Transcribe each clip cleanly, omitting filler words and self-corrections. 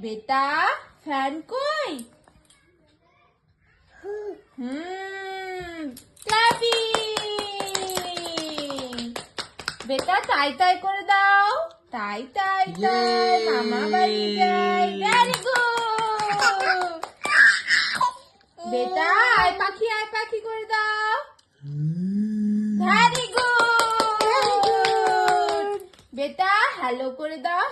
बेटा फैन कोई ক্লাপি বেটা তাই তাই করে দাও তাই তাই তাই মামা বাড়ি যাই ভেরি গুড বেটা আয় পাখি করে দাও ভেরি গুড বেটা হ্যালো করে দাও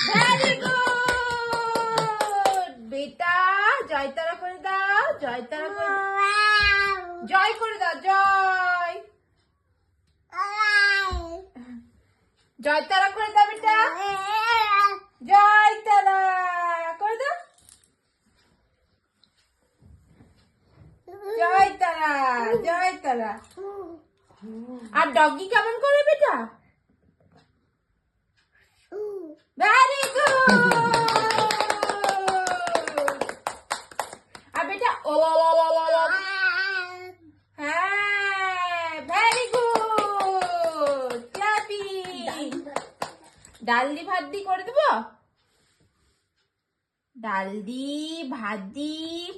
ভেরি গুড বেটা জয়তারা করে দাও জয় করে দাও জয়তারা করে দাও বেটা জয়তারা করে দাও জয়তারা আর ডগি কেমন করে বেটা ভেরি গুড আর বেটা ও হ্যাঁ ভেরি গুড ক্লাপি ডাল দি ভাত দি করে দেবো ডাল দি ভাত দি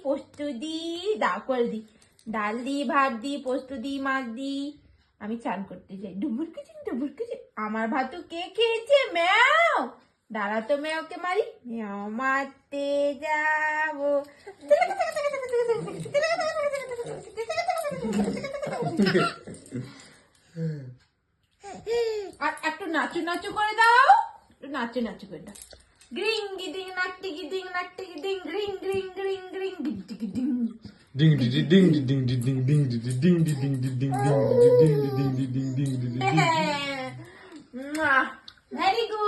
পোস্ত দি দা করে দি ডাল দি ভাত দি পোস্ত দি মাছ দি আমি চান করতে যাই ডুবুর কিচিন আমার ভাতু কে খেয়েছে ম্যাও দাঁড়া তো ম্যাওকে মারি ম্যাও মারতে যাবো আর একটু নাচু করে দাও নাচু করে দাও গ্রিং গিডিং নাকটি গিডিং গ্রিং গ্রিং ding Ding ding ding ding ding ding ding ding ding ding ding ding ding ding ding ding ding ding ding ding. Very good.